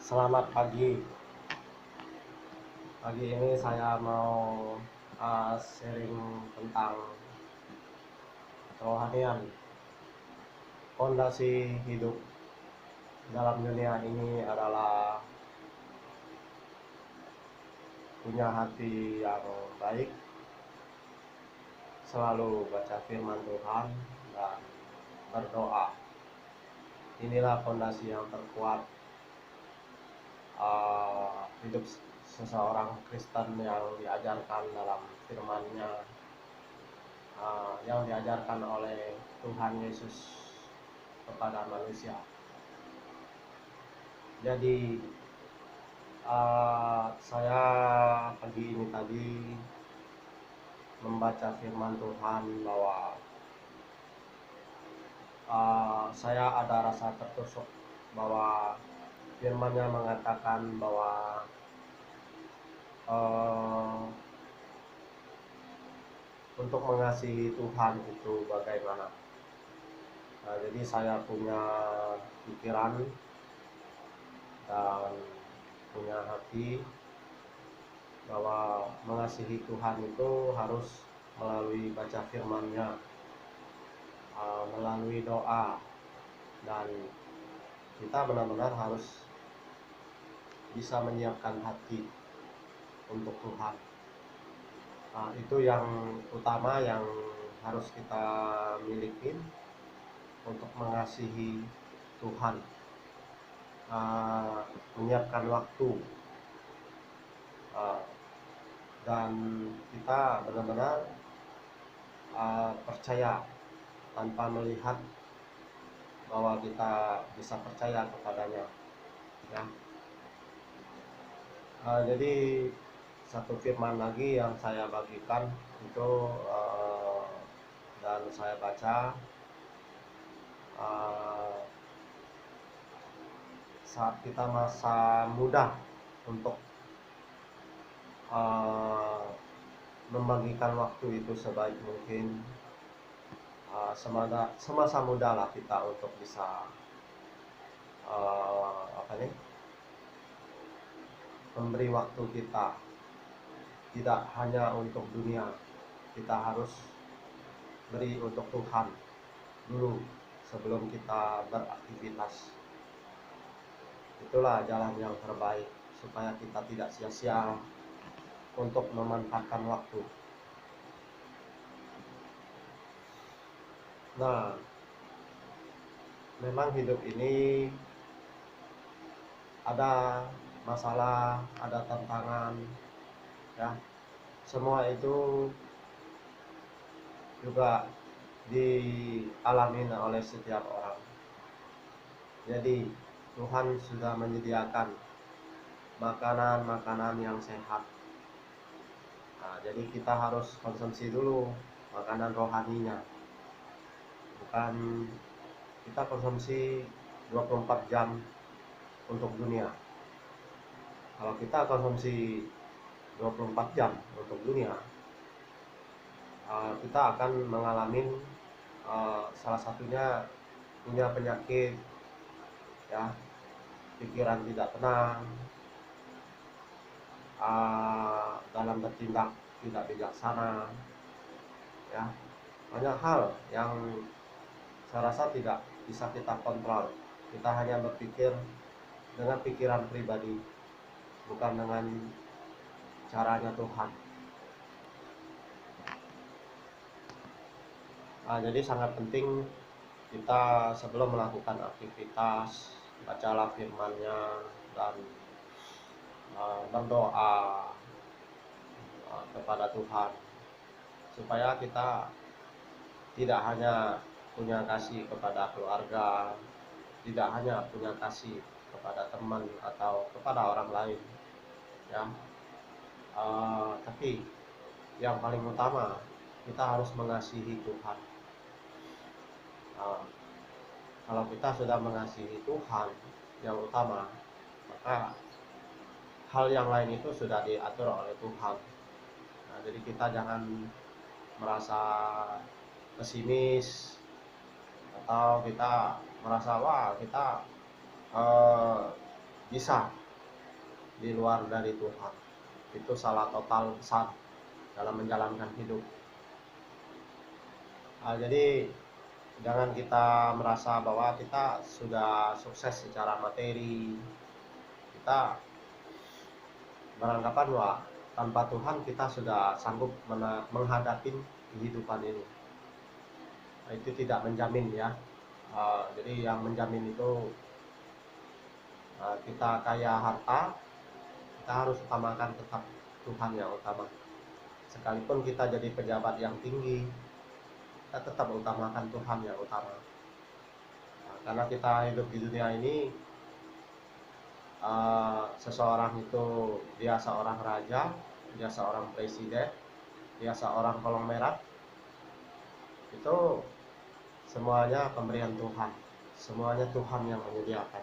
Selamat pagi. Pagi ini saya mau sharing tentang kerohanian. Fondasi hidup dalam dunia ini adalah punya hati yang baik, selalu baca firman Tuhan dan berdoa. Inilah fondasi yang terkuat hidup seseorang Kristen yang diajarkan dalam firman-Nya, yang diajarkan oleh Tuhan Yesus kepada manusia. Jadi saya pagi ini tadi membaca firman Tuhan bahwa saya ada rasa tertusuk bahwa firman-Nya mengatakan bahwa untuk mengasihi Tuhan itu bagaimana. Jadi saya punya pikiran dan punya hati bahwa mengasihi Tuhan itu harus melalui baca firman-Nya, melalui doa, dan kita benar-benar harus bisa menyiapkan hati untuk Tuhan. Itu yang utama yang harus kita miliki untuk mengasihi Tuhan. Menyiapkan waktu, dan kita benar-benar percaya tanpa melihat bahwa kita bisa percaya kepadanya, ya. Jadi satu firman lagi yang saya bagikan itu dan saya baca saat kita masa muda untuk membagikan waktu itu sebaik mungkin. Semasa muda lah kita untuk bisa memberi waktu kita, tidak hanya untuk dunia. Kita harus beri untuk Tuhan dulu sebelum kita beraktivitas. Itulah jalan yang terbaik supaya kita tidak sia-sia untuk memanfaatkan waktu. Nah, memang hidup ini ada masalah, ada tantangan, ya. Semua itu juga dialami oleh setiap orang. Jadi Tuhan sudah menyediakan makanan-makanan yang sehat. Jadi kita harus konsumsi dulu makanan rohaninya. Bukan kita konsumsi 24 jam untuk dunia. Kalau kita konsumsi 24 jam untuk dunia, kita akan mengalami salah satunya punya penyakit, ya, pikiran tidak tenang, dalam bertindak tidak bijaksana, ya. Banyak hal yang saya rasa tidak bisa kita kontrol. Kita hanya berpikir dengan pikiran pribadi, bukan dengan caranya Tuhan. Jadi sangat penting kita sebelum melakukan aktivitas, bacalah firman-Nya dan berdoa kepada Tuhan, supaya kita tidak hanya punya kasih kepada keluarga, tidak hanya punya kasih kepada teman atau kepada orang lain, ya. Tapi yang paling utama kita harus mengasihi Tuhan. Kalau kita sudah mengasihi Tuhan yang utama, maka hal yang lain itu sudah diatur oleh Tuhan. Jadi kita jangan merasa pesimis atau kita merasa wah kita bisa di luar dari Tuhan. Itu salah total besar dalam menjalankan hidup. Jadi jangan kita merasa bahwa kita sudah sukses secara materi. Kita beranggapan bahwa tanpa Tuhan kita sudah sanggup menghadapi kehidupan ini. Itu tidak menjamin ya. Jadi yang menjamin itu kita kaya harta, kita harus utamakan tetap Tuhan yang utama. Sekalipun kita jadi pejabat yang tinggi, kita tetap utamakan Tuhan yang utama. Karena kita hidup di dunia ini, seseorang itu dia seorang raja, dia seorang presiden, dia seorang konglomerat, itu semuanya pemberian Tuhan, semuanya Tuhan yang menyediakan,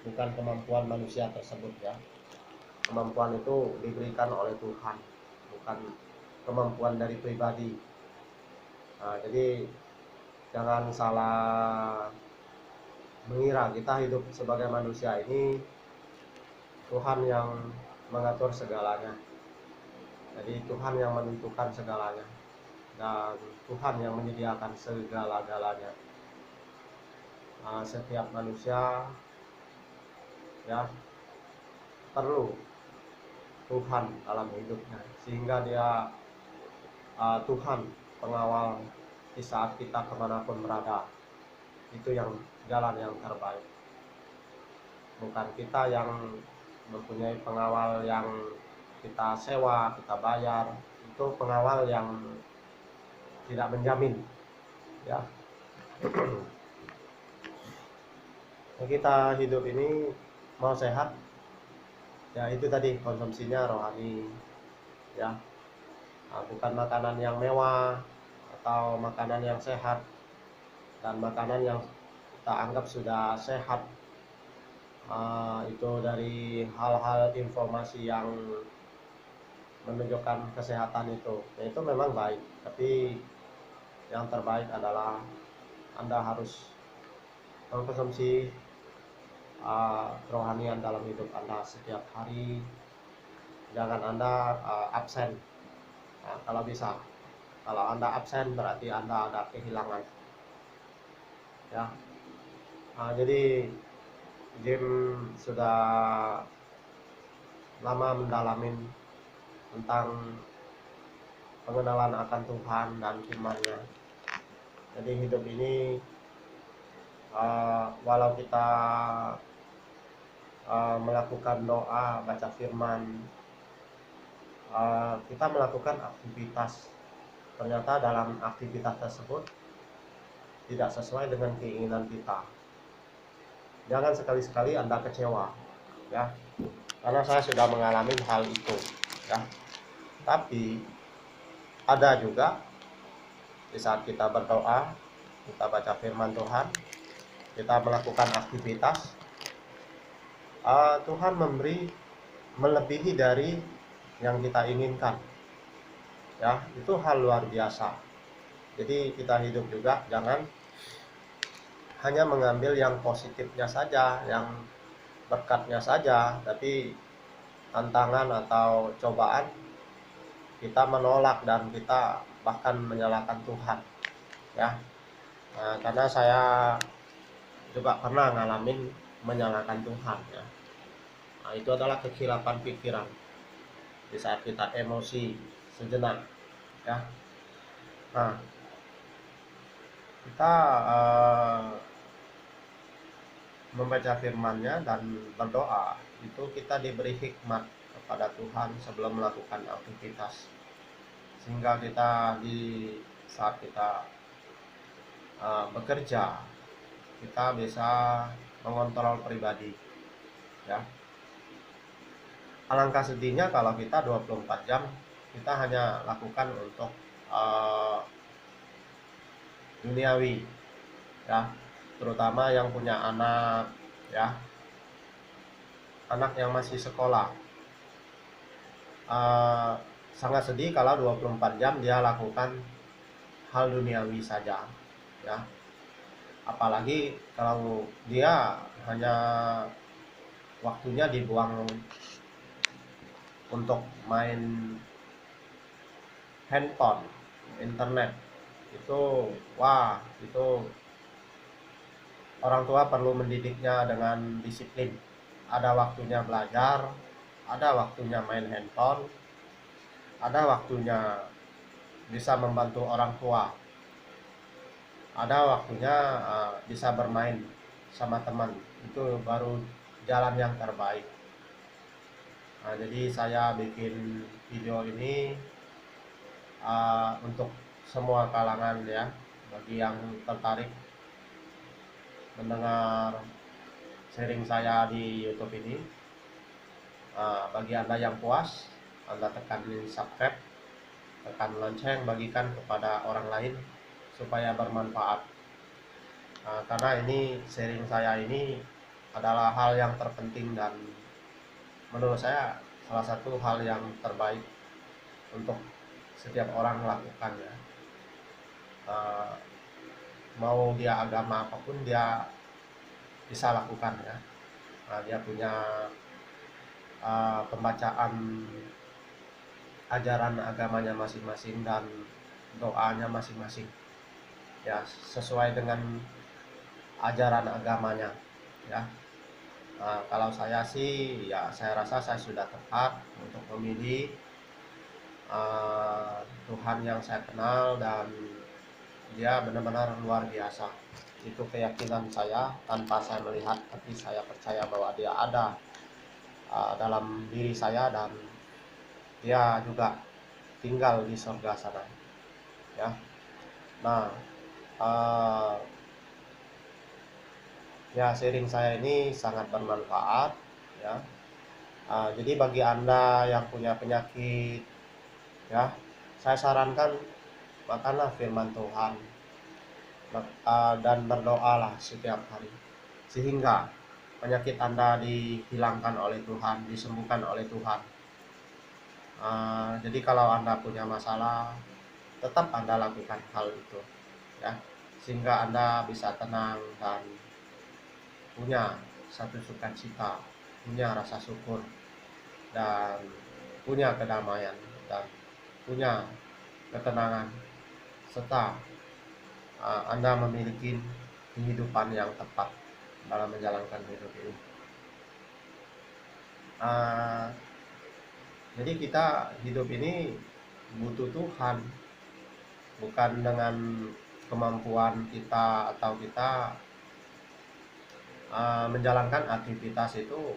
bukan kemampuan manusia tersebut ya. Kemampuan itu diberikan oleh Tuhan, bukan kemampuan dari pribadi. Jadi jangan salah mengira kita hidup sebagai manusia ini Tuhan yang mengatur segalanya. Jadi Tuhan yang menentukan segalanya, dan Tuhan yang menyediakan segala-galanya. Setiap manusia ya perlu Tuhan dalam hidupnya, sehingga dia Tuhan pengawal di saat kita kemanapun berada. Itu yang jalan yang terbaik, bukan kita yang mempunyai pengawal yang kita sewa, kita bayar. Itu pengawal yang tidak menjamin ya. Kita hidup ini mau sehat ya, itu tadi konsumsinya rohani ya. Bukan makanan yang mewah atau makanan yang sehat dan makanan yang kita anggap sudah sehat. Itu dari hal-hal informasi yang menunjukkan kesehatan itu memang baik, tapi yang terbaik adalah Anda harus mengkonsumsi kerohanian dalam hidup Anda setiap hari. Jangan Anda absen. Kalau bisa, kalau Anda absen berarti Anda ada kehilangan ya. Jadi Jim sudah lama mendalami tentang pengenalan akan Tuhan dan firman-Nya. Jadi hidup ini walau kita melakukan doa, baca firman, kita melakukan aktivitas, ternyata dalam aktivitas tersebut tidak sesuai dengan keinginan kita, jangan sekali-sekali Anda kecewa ya, karena saya sudah mengalami hal itu ya. Tapi ada juga di saat kita berdoa, kita baca firman Tuhan, kita melakukan aktivitas, Tuhan memberi melebihi dari yang kita inginkan ya. Itu hal luar biasa. Jadi kita hidup juga jangan hanya mengambil yang positifnya saja, yang berkatnya saja, tapi tantangan atau cobaan kita menolak dan kita bahkan menyalahkan Tuhan ya. Karena saya juga pernah ngalamin menyalahkan Tuhan ya. Itu adalah kekhilafan pikiran di saat kita emosi sejenak ya. Kita membaca firman-Nya dan berdoa, itu kita diberi hikmat kepada Tuhan sebelum melakukan aktivitas, sehingga kita di saat kita bekerja, kita bisa mengontrol pribadi ya. Alangkah sedihnya kalau kita 24 jam kita hanya lakukan untuk duniawi ya, terutama yang punya anak ya, anak yang masih sekolah. Sangat sedih kalau 24 jam dia lakukan hal duniawi saja ya. Apalagi kalau dia hanya waktunya dibuang untuk main handphone, internet, itu wah, itu orang tua perlu mendidiknya dengan disiplin. Ada waktunya belajar, ada waktunya main handphone, ada waktunya bisa membantu orang tua, ada waktunya bisa bermain sama teman. Itu baru jalan yang terbaik. Nah, jadi saya bikin video ini untuk semua kalangan ya, bagi yang tertarik mendengar sharing saya di YouTube ini. Bagi Anda yang puas, Anda tekan subscribe, tekan lonceng, bagikan kepada orang lain supaya bermanfaat. Karena ini sharing saya ini adalah hal yang terpenting dan menurut saya salah satu hal yang terbaik untuk setiap orang lakukan ya. Mau dia agama apapun dia bisa lakukan ya. Dia punya pembacaan ajaran agamanya masing-masing dan doanya masing-masing ya, sesuai dengan ajaran agamanya ya. Kalau saya sih ya, saya rasa saya sudah tepat untuk memilih Tuhan yang saya kenal dan dia benar-benar luar biasa. Itu keyakinan saya tanpa saya melihat, tapi saya percaya bahwa dia ada dalam diri saya dan dia juga tinggal di surga sana ya. Nah, ya sharing saya ini sangat bermanfaat ya. Jadi bagi Anda yang punya penyakit ya, saya sarankan makanlah firman Tuhan dan berdoalah setiap hari sehingga penyakit Anda dihilangkan oleh Tuhan, disembuhkan oleh Tuhan. Jadi kalau Anda punya masalah, tetap Anda lakukan hal itu ya, sehingga Anda bisa tenang dan punya satu sukacita, punya rasa syukur dan punya kedamaian dan punya ketenangan, serta Anda memiliki kehidupan yang tepat dalam menjalankan hidup ini. Jadi kita hidup ini butuh Tuhan, bukan dengan kemampuan kita atau kita menjalankan aktivitas itu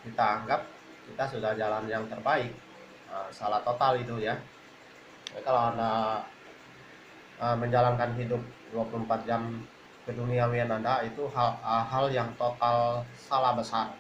kita anggap kita sudah jalan yang terbaik. Salah total itu ya. Kalau Anda menjalankan hidup 24 jam keduniawian Anda, itu hal yang total salah besar.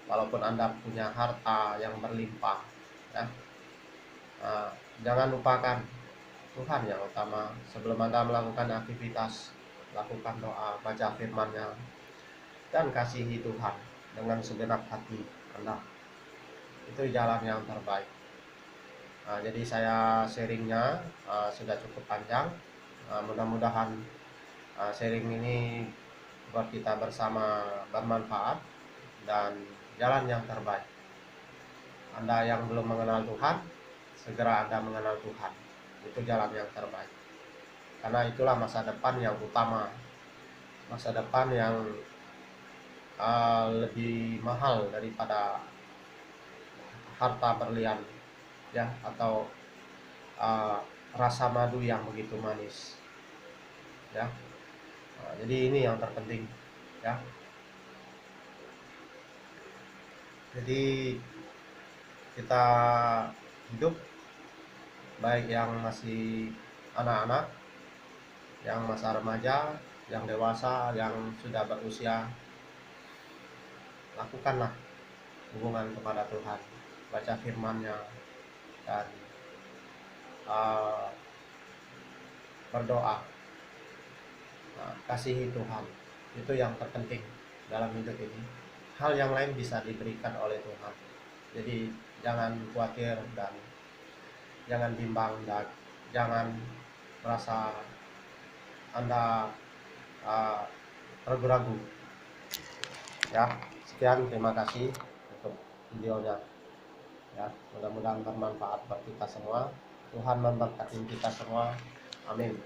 Walaupun Anda punya harta yang berlimpah ya, jangan lupakan Tuhan yang utama. Sebelum Anda melakukan aktivitas, lakukan doa, baca firman-Nya, dan kasihi Tuhan dengan segenap hati Anda. Itu jalan yang terbaik. Jadi saya sharingnya sudah cukup panjang. Mudah-mudahan sharing ini buat kita bersama bermanfaat dan jalan yang terbaik. Anda yang belum mengenal Tuhan, segera Anda mengenal Tuhan. Itu jalan yang terbaik. Karena itulah masa depan yang utama, masa depan yang lebih mahal daripada harta berlian ya, atau rasa madu yang begitu manis ya. Jadi ini yang terpenting ya. Jadi kita hidup, baik yang masih anak-anak, yang masa remaja, yang dewasa, yang sudah berusia, lakukanlah hubungan kepada Tuhan, baca firman-Nya dan berdoa. Kasihi Tuhan, itu yang terpenting dalam hidup ini. Hal yang lain bisa diberikan oleh Tuhan. Jadi jangan khawatir dan jangan bimbang dan jangan merasa Anda ragu-ragu ya. Sekian, terima kasih untuk videonya ya, mudah-mudahan bermanfaat buat kita semua. Tuhan memberkati kita semua, amin.